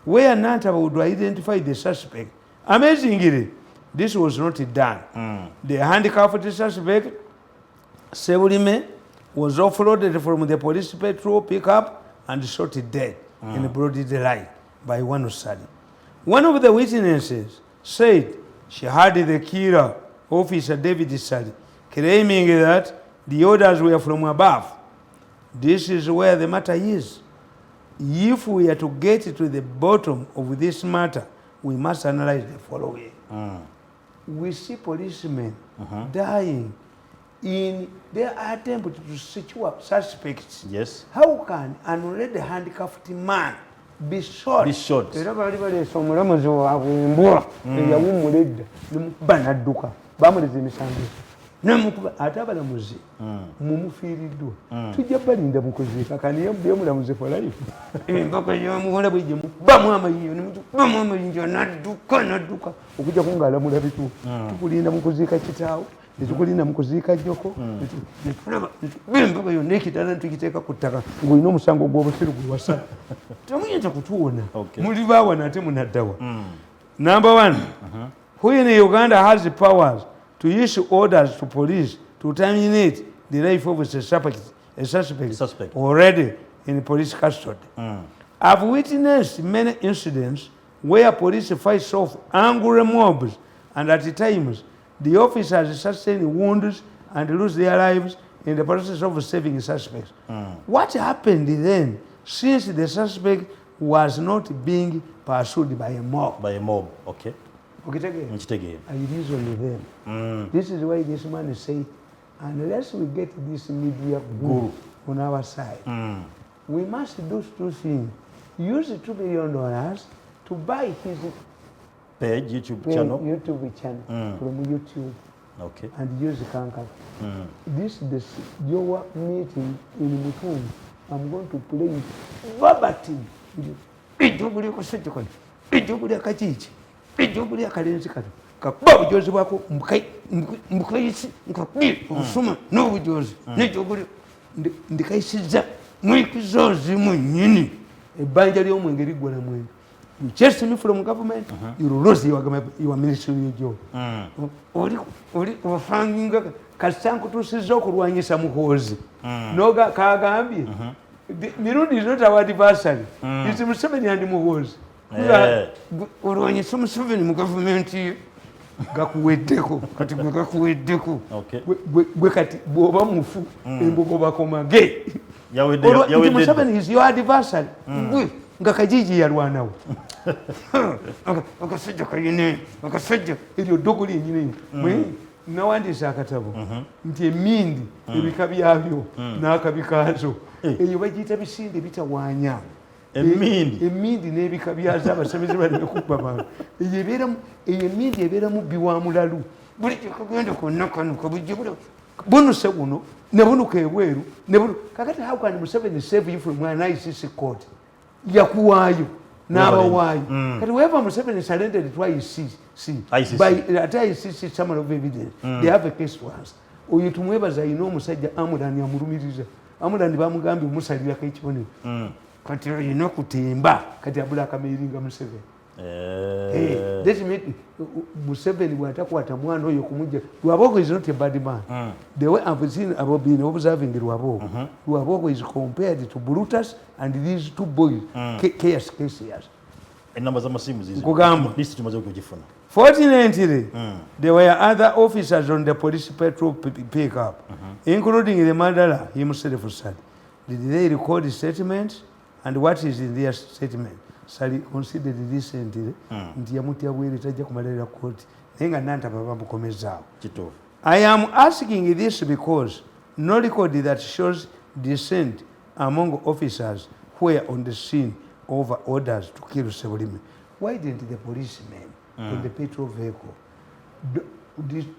where Nantaba would identify the suspect. Amazingly, this was not done. The handcuffed suspect, Sebulime, was offloaded from the police patrol pickup and shot dead in broad daylight by one Sali. One of the witnesses said she heard the killer, Officer David Sali, claiming that the orders were from above. This is where the matter is. If we are to get to the bottom of this matter, we must analyze the following. We see policemen dying in their attempt to secure suspects. Yes. How can an already handcuffed man be shot? Era bali baleesa omulamuzi waabwe embwa eyawumuledda nemukuba n'adduka bamuleza emisango nemukuba ate abalamuzi mumufiiriddwa tujja balinda mukuziika kaniye byemulamuzi for life empaka yamuwola bwe gye mubamu amayinjo nemukubamu amayinjo n'adduka okujja kungalamula bituufu tukulinda mukuziika kitaawo netukulinda mukuziika jjoko netulaba empaka yonna ekitala netukiteeka ku ttaka ng'olina omusango gw'obusiru gwe wasa temuyinza kutuwona muli baawana ate munaddawa. Number one, who in Uganda has the powers to issue orders to police to terminate the life of a suspect already in police custody. I've witnessed many incidents where police fight off angry mobs, and at times the officers sustain wounds and lose their lives in the process of saving suspects. What happened then, since the suspect was not being pursued by a mob? By a mob, okay. I reason with them. This is why this man said, unless we get this media guru on our side, we must do two things. Use $2 million to buy his page, YouTube channel from YouTube. Okay. And use the Kanka. This is your meeting in Mutum. I'm going to play verbatim. ejjogulya kachichi ejjogulya kalenzi kato kakuba bujoozi bwako mbukayisi nkakuli obusuma n'obujozi n'ekyokuli ndikayisizza mwikizozi mwennyini ebbanja ly'omwenge liggwa na mwenge. You chase me from government, you lose your ministry job. Oli ofanginga kasanku tusizo okulwanyisa muhoozi. Noga kagambye. Mirundi is not our adversary. It's Museveni and muhoozi. Olwanyisa Museveni mu government gakuweddeko kati gwe gakuweddeko gwe kati bw'oba mufu embogo bakomage. Museveni is your adversary. Nga Kajiji yalwanawo akasajja kayine akasajja eryo ddogo lyennyini nawandiisa akatabo nti emindi ebika byabyo n'akabi kaazo eyo bagiyita bisinde bitawaanya emindi n'ebika byazo abasamizi balina kubba bantu eyo emindi ebeeramu bbiwa mulalu buli kyekagenda konna kano kabujje bunuse buno ne bunuka ebweru kakati how can Museveni save you from an ICC court yakuwaayo n'abawaayo kati wherever Museveni surrendered to ICC by at ICC summary of evidence they have a case to answer. Oyo tumwebaza ayina omusajja Amulani amulumiriza Amulani bamugambye omusalirako ekibonero kati ayina okutemba kati abula akameeringa Museveni. That make Museveni bw'atakwata mwana oyo kumujja Lwabogo is not a bad man. The way I've been observing Lwabogo is compared to Brutus and these two boys chaos cases. Fortunately, there were other officers on the police patrol pickup, including the murderer himself. Said, did they record the statements and what is in their statement? Sali considered recently nti yamutya bwere tajja kumalira court nenga nantaba bamukomezaawo. I am asking this because no record that shows dissent among officers were on the scene over orders to kill Sebulime. Why didn't the policemen on the petrol vehicle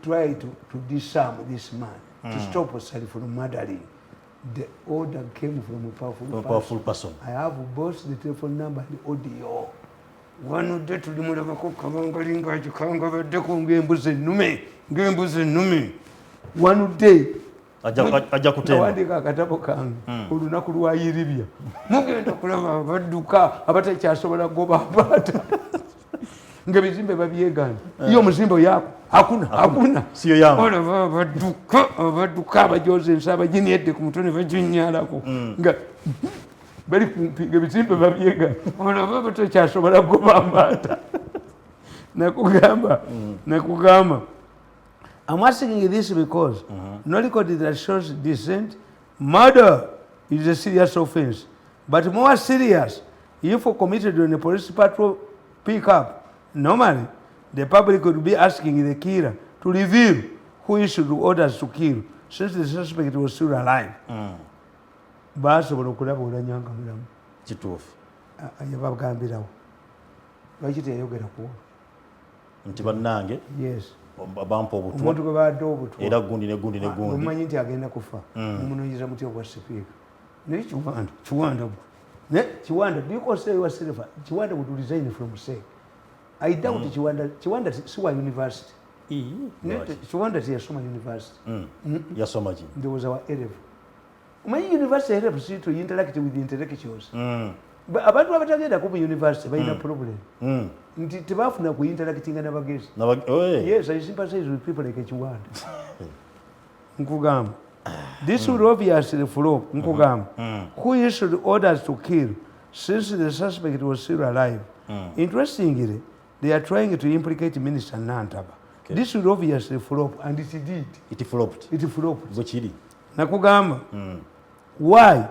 try to disarm this man to stop Sali from murdering? The order came from a powerful person. I have both the telephone number and the audio. One day to the Mudavako Kavangalinga, Kanga, Deco, Gambuzi Numi. One day, Ajakuta Katapokan, Udunakua Yiribia. Mugento Kulava, Vaduka, Abata Chasola Goba Bata. Ngabizimbe babyegan iyo muzimbo yako hakuna sio yangu ona baduka bajoze nsaba jini yedde ku mutone bajinyalako nga bali kumpiga bizimbe babyegan ona baba tochasobola gobambata nakugamba I'm asking this because no record that shows dissent. Murder is a serious offense, but more serious if committed on a police patrol pickup. Normally, the public could be asking the killer to reveal who issued orders to kill, since the suspect was still alive. Basobola okulaba Oulanya nga mulamu. Kituufu. Yabagambirawo. Lwaki teyayogera ku nti bannange? Yes. Bampa obutwa. Omuntu gwe badde obutwa. Era gundi ne gundi. Omanyi nti agenda kufa. Omunoonyeza mutya ogwa sipiika. Naye Kiwanda do you consider yourself Kiwanda would resign from SEC? I doubt Kiwanda siwa university. Kiwanda tiyasoma university. Yasoma ki? There was our LF. Omanyi university helps you to interact with the intellectuals. Abantu abatagenda ku university balina problem. Nti tebafuna ku interacting n'abagezi. Yes, I sympathize with people like Kiwanda. Nkugamba. This would obviously flop. Nkugamba. Who issued orders to kill since the suspect was still alive? Interestingly, they are trying to implicate Minister Nantaba. Okay. This would obviously flop, and it did. It flopped. Bwekiri. Nakugamba. Why?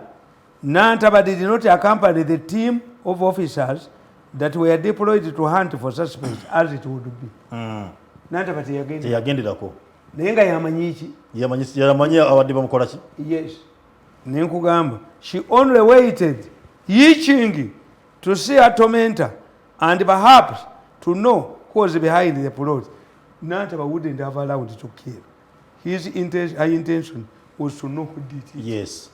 Nantaba did not accompany the team of officers that were deployed to hunt for suspects as it would be. Nantaba teyagenderako. Naye nga yamanyi ki? Yamanyi abadde bamukola ki? Yes. Nenkugamba. She only waited, itching to see her tormentor and perhaps to know who was behind the plot. Nantaba wouldn't have allowed to kill. Her intention was to know who did it. Yes.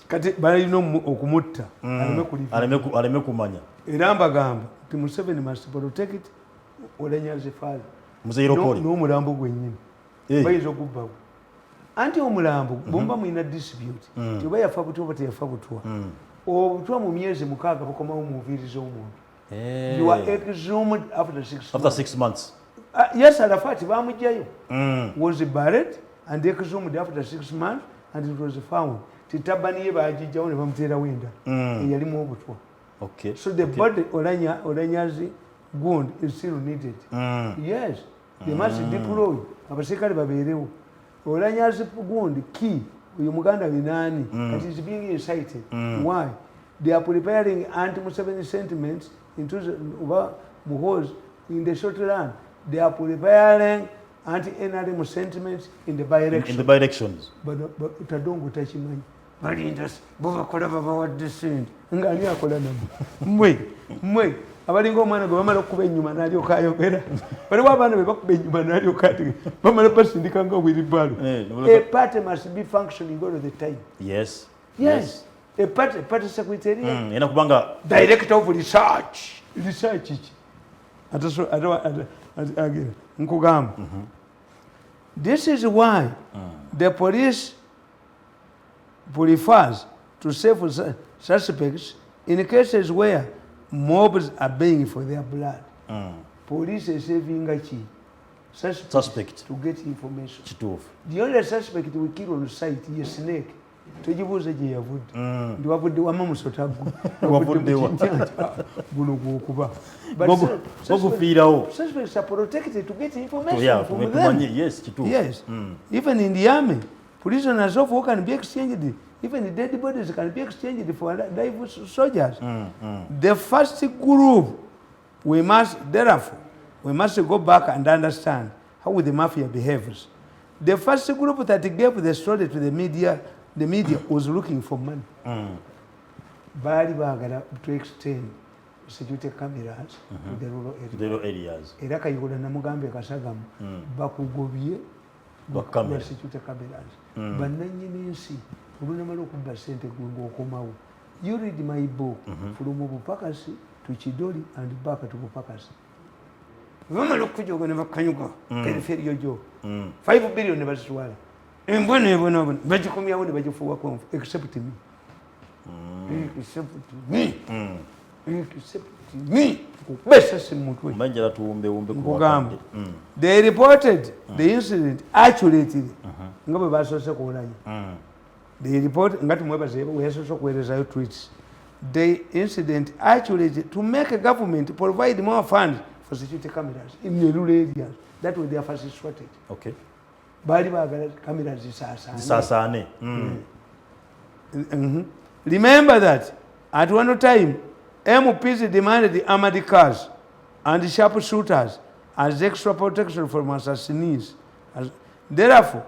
Kati balina okumutta aleme kumanya. Era mbagamba nti Museveni must protect Oulanya's father. n'omulambo gwennyini bayinza okubbawo anti omulambo bwomba mulina dispute tioba yafa butwa oba teyafa butwa obutwa mu myezi 6 bukomawo muviriza omuntu you are exhumed after 6 months. Yes, Arafat bamujjayo was buried and exhumed after 6 months and it was found titabani ye bajijjawo ne bamutera wenda yalimu obutwa. Okay. So the body Oulanya's wound is still needed. Yes, they must deploy abasekale babeerewo. Oulanya's wound key uyu muganda binani that is being incited. Why? They are preparing anti-Museveni sentiments into because in the short run they are preparing anti-NRM sentiments in the by-elections. In the by-elections. But Tadongo Tachimanyi. Balindas, Bovakola Baba descend. Ngani akola namu. Mwe. Abalingo omwana gwe bamala okuba ennyuma n'alyoka ayogera. Waliwo abaana be bakuba ennyuma n'alyoka ati bamala basindika nga wheelbarrow. A party must be functioning all the time. Yes. Yes. A party secretariat. Ena kubanga director of research. Research iki. Again. Nkugamba. This is why the police prefers to save suspects in cases where mobs are begging for their blood. Police is saving a suspect to get information. The only suspect we kill on site is a snake. Tujibuze je yavudde. Ndiwavudde wama musotagu. Wavudde wa. Buno gwokuba. Suspects are protected to get information from them. Yes, kituufu. Yes. Even in the army, prisoners of war can be exchanged. Even the dead bodies can be exchanged for live soldiers. The first group, we must go back and understand how the mafia behaves. The first group that gave the story to the media was looking for money. Bali bagala to extend security cameras to the rural areas. Era Kayigola namugambe Kasagamu bakugobye bakkamera security cameras. Bannannyini ensi olunamala okubba ssente gwe okomawo. You read my book from Bupakasi to Chidori and back to Bupakasi. Bamala okujoga ne bakkanyuka periferi yojo 5 billion ne bazitwala. Embona bagikomyawo ne bagifuuwa konfu except me. Except me. They reported the incident accurately. They report tweets. The incident accurately to make a government provide more funds for security cameras in the rural areas. That was their first strategy. Okay. Bali cameras zisasane. Remember that at one time MPs demanded armored cars and sharpshooters as extra protection from assassins. Therefore,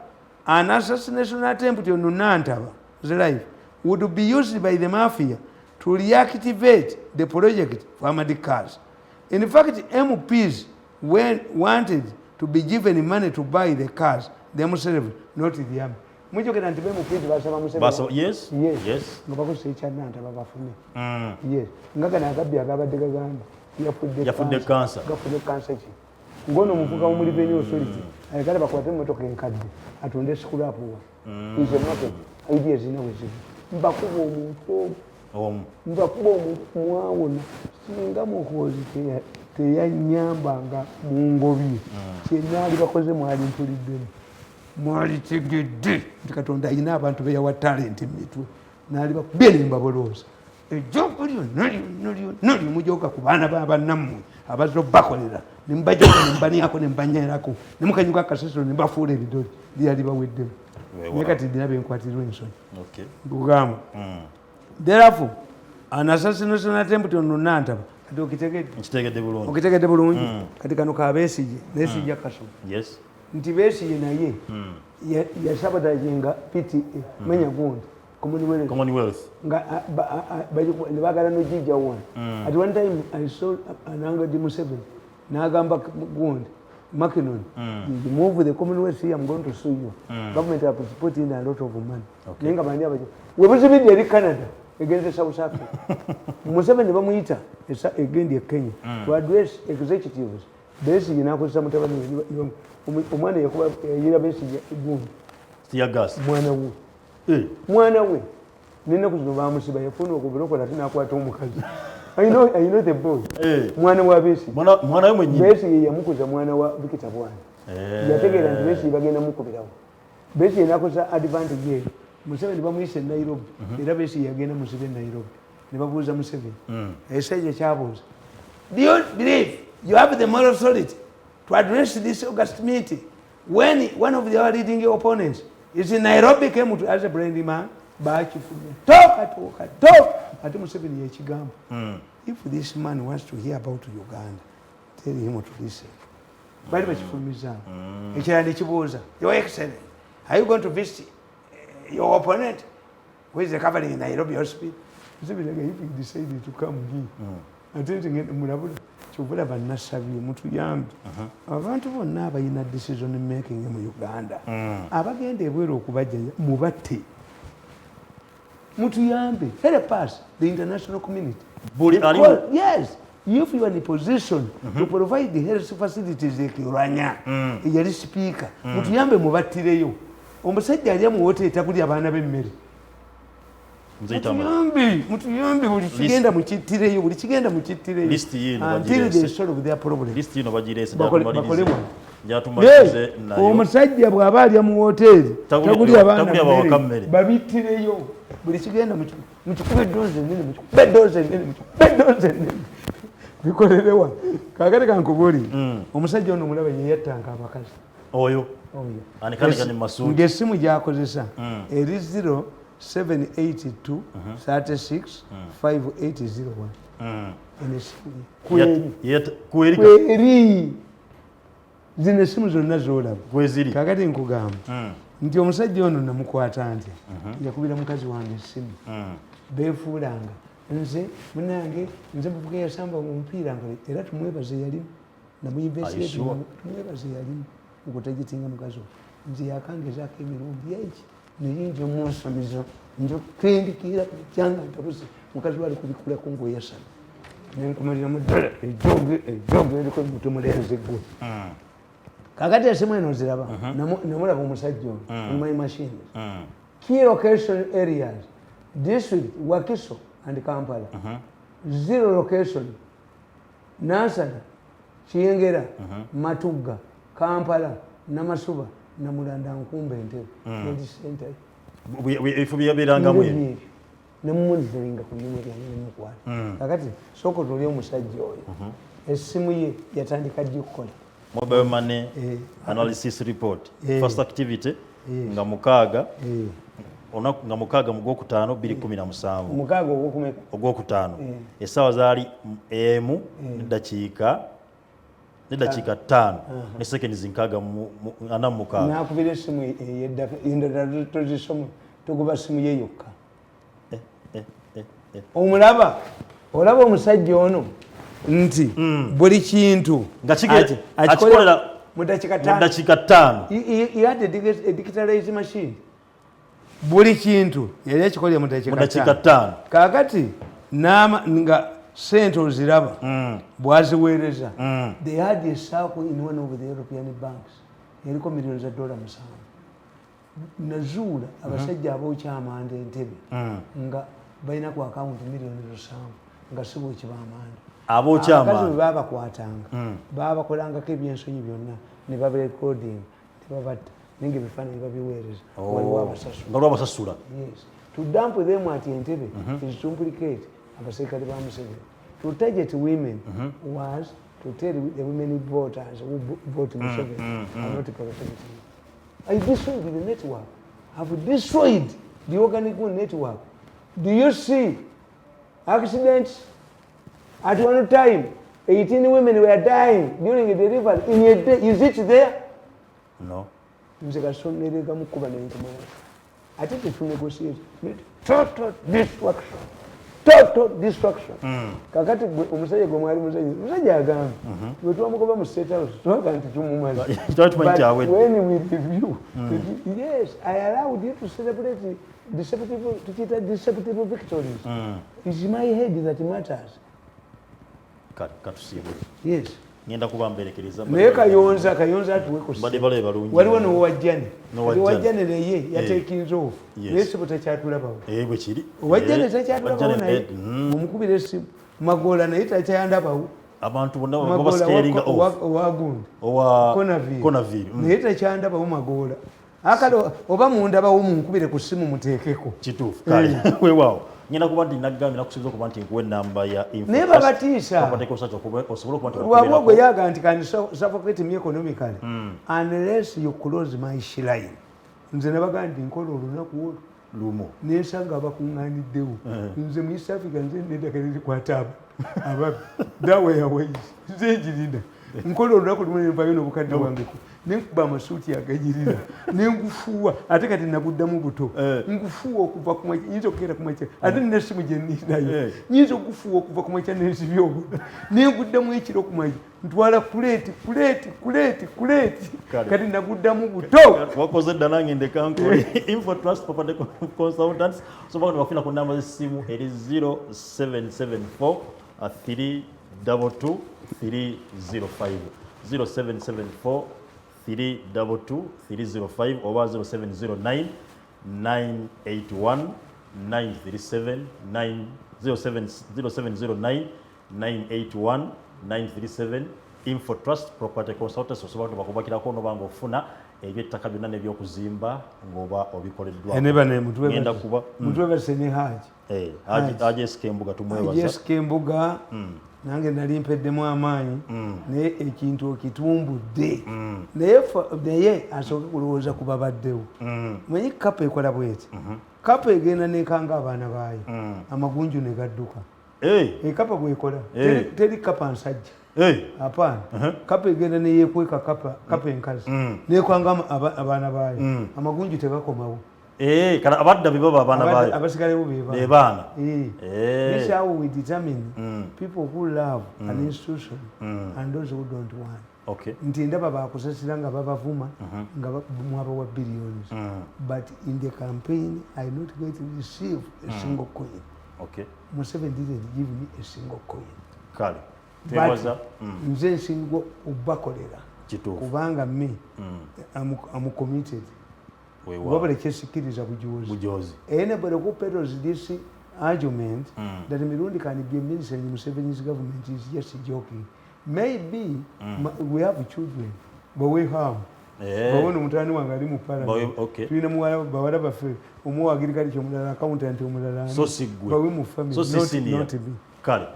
an assassination attempt on Nunantaba's life would be used by the mafia to reactivate the project for armored cars. In fact, MPs wanted to be given money to buy the cars themselves, not the army. Yes. Yes. Yes. Yafudde cancer. Ngono muvuga wo muri bene authority ayagala bakwate motoka enkadde atonde scrap wa ize market ideas ina wezi mbakuba omuntu mbakuba omuntu mwawona singa mukozi teyanyambanga mu ngobi kyenali bakoze mwali ntulidde mwali tegedde ndikatonda ina abantu be yawa talent mitwe nali bakubye mbaboloza ejjo nali mujoka ku baana b'abannamwe abazo bakolera nimbajoka nimbani yako nimbanyerako nimukanyuka akasesero nimbafuula ebidoli lyali baweddemu nekati dinabe nkwatirwa ensonyi. Okay. Gugamba. Therefore, an assassination attempt on Nantaba kati okitegedde bulungi kati kano ka Besigye Besigye Kasolo. Yes. Nti Besigye naye yasabotaging PTA menya gundi Commonwealth. Bagala no jija one. At one time I saw Ananga Di Museveni Nagamba Gundi Makinon. You move the Commonwealth here, I'm going to sue you. Government have put in a lot of money. Okay. We was in Canada against South Africa. Museveni Bamuita against Kenya to address executives Besigye n'akozesa mutabani omwana yayira Besigye gundi mwana we n'ennaku zino bamusiba yafuna okubulokola ate n'akwata omukazi. I know the boy. Mwana wa Besigye. Besigye yamukuza mwana wa Vikita Bwana. Yategeera nti Besigye bagenda mukubirawo. Besigye n'akozesa advantage ye. Museveni bamuyise e Nairobi era Besigye yagenda musibe e Nairobi ne babuuza Museveni ekisajja kyabuuza, do you believe you have the moral authority to address this August meeting when one of our leading opponents is in Nairobi? Came to as a brainy man bakifumya talk ate Museveni yekigamba, if this man wants to hear about Uganda, tell him to listen. Bali bakifumizaawo ekirala nekibuuza, Your Excellency, are you going to visit your opponent who is recovering in Nairobi hospital? Museveni again, if he decided to come here, I think mulabula kyobula bannasabye mutuyambe abantu bonna abalina decision making mu Uganda abagenda ebweru okubajjanya mubatte mutuyambe, help us, the international community. Yes, if you are in a position to provide the health facilities like Oulanya, yali speaker, mutuyambe mubattireyo. Omusajja alya mu hoteli takulya abaana b'emmere. Mutuyambe buli kigenda mukittireyo, until they solve their problem. Omusajja bw'aba alya mu hoteli takulya abaana b'emmere babittireyo, buli kigenda mukikube eddoozi ennene bikolerewa. Kaakati kankubuulire, omusajja ono omulaba ye yattanga abakazi oyo ng'essimu gy'akozesa eri 0782 36 5801 kweri zino essimu zonna z'olaba kaakati nkugamba nti omusajja ono namukwata ntya yakubira mukazi wange essimu beefuulanga nze munange nze muvuga yasamba omupiira era tumwebaze yalimu namuyinvestireti tumwebaze yalimu okutegitinga mukazi we nze yakangezaako emirundi egi neyinja omunsamizo nja okutendikira kukyanga ntabuze mukazi we ali kubikulako ngaoyasana nenkumaliramu ddala ejoge eriko mutemulenze gwe. Kakati esimu eno ziraba namulaba omusajja ono my machines key location areas district Wakiso and Kampala, zero location Nansana, Chiyengera, Matuga, Kampala, Namasuba, Namulanda Nkumbe Entebbe center. If we are biranga mwe namulizinga ku nyumba ya mukwala kakati soko tuli omusajja oyo essimu ye yatandika gikola mobile money analysis report first activity nga mukaaga nga mukaaga mu gwokutaano 2:17 mukaaga ogwokutaano essaawa zaali emu n'eddakiika 5 ne seconds nkaaga ana mu mukaaga nakubira essimu endala tozisoma togoba simu ye yokka omulaba olaba omusajja ono nti buli kintu nga kigete akikolera mu dakiika 5 yadde digitalize machine buli kintu yali akikolera mu dakiika 5 kakati nga sente oziraba bwaziweereza they had a circle in one of the European banks eriko millions za $7 nazuula abasajja abokyamanda Entebbe nga balina ku akawunti millions 7 nga sibo ekibamanda abokyamanda baba bakwatanga baba bakolangako ebyensonyi byonna ne babirecording tebabatta ninge bifaananyi babiweereza waliwo abasasula yes to dump them at Entebbe is to implicate abasirikale ba Museveni. To target women was to tell the women voters who vote Museveni are not protected. I destroyed the network. I've destroyed the organic network. Do you see accidents? At one time, 18 women were dying during the delivery in a day. Is it there? No. I think it will negotiate. Total destruction. Total destruction. Kakati omusajja gwe mwali musajja agamba bwe twamugoba mu State House twaga nti tumumaze. But when we review, yes, I allowed you to celebrate deceptive victories. It's my head that matters. Katusiiwe. Yes. ngenda kubamberekereza naye kayonza atuweko bade bale balungi waliwo nowajjane wajjane naye yatekinze ofu naye sibo takyatulabawo bwe kiri wajjane takyatulabawo naye omukubira essimu Magoola naye takyandabawo abantu bonna babascaringa owagundi Konaviri naye takyandabawo Magoola akalo oba mundabawo munkubire ku ssimu muteekeko kituufu kale weewaawo ngenda kuba nti naggambye nakusuubiza okuba nti nkuwa ennamba ya naye babatiisa lwabwo gwe yaga nti kandi suffocate me economically unless you close my shrine nze nabaga nti nkola olunaku olwo lumo nensanga abakuŋŋaaniddewo nze mu East Africa nze neddagala erikwata ababi daweyawayi nze njirina nkola olunaku lumu nenvayo n'obukadde bwangeku nenkuba amasuuti aganyirira nengufuuwa ate kati naguddamu buto ngufuuwa okuva kumakya nyinza okugenda kumakya ate nesimu gyeninayo nyinza okufuuwa okuva kumakya nensibya obudde nenguddamu ekiro kumakya ntwala kuleeti kati naguddamu buto wakoze dda nange ndekankole Info Trust Property Consultants sobola bafuna ku namba z'essimu eri 0774 322 305 0774 322 305 oba 0709 981 937 0709 981 937 Info Trust Property Consultants osobola bakubakirako nobanga ofuna ebyettaka byonna n'ebyokuzimba ng'oba obikoleddwa ngenda kuba mutwe basene haji Skembuga tumwebaza Skembuga nange nali mpeddemu amaanyi naye ekintu okitumbudde naye asooke kulowooza ku babaddewo manyi kapa ekola bweti kapa egenda nekanga abaana baayo amagunju ne gadduka ekapa bwekola teri kapa nsajja apana kapa egenda neyekweka kapa enkazi nekwanga abaana baayo amagunju tegakomawo kana abadda bibaba abaana baayo abasigalewo bebaana this how we determine people who love an institution and those who don't want nti ndaba bakusasira nga babavuma nga mwabawa billions but in the campaign I not going to receive a single coin Museveni didn't give me a single coin kale but nze nsinga obakolera kubanga me I'm committed wabale kyesikiriza bujozi anybody who peddles this argument that Mirundi can be a minister in Museveni's government is just joking. Maybe we have children but we have bawona mutani wange ali mu parliament tulina muwala bawala baffe omuwa agirikali kyomulala accountant omulala bawe mu family not be kale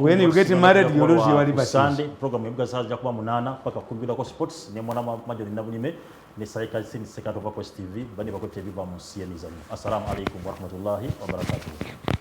when you get married you lose your liberty. Sunday program yebuga saa kuba 8 paka 10 ko sports ne mwana majori nabunyime ne saika sin second of Quest TV bani bakote biba mu CNizani. Assalamu alaikum warahmatullahi wabarakatuh.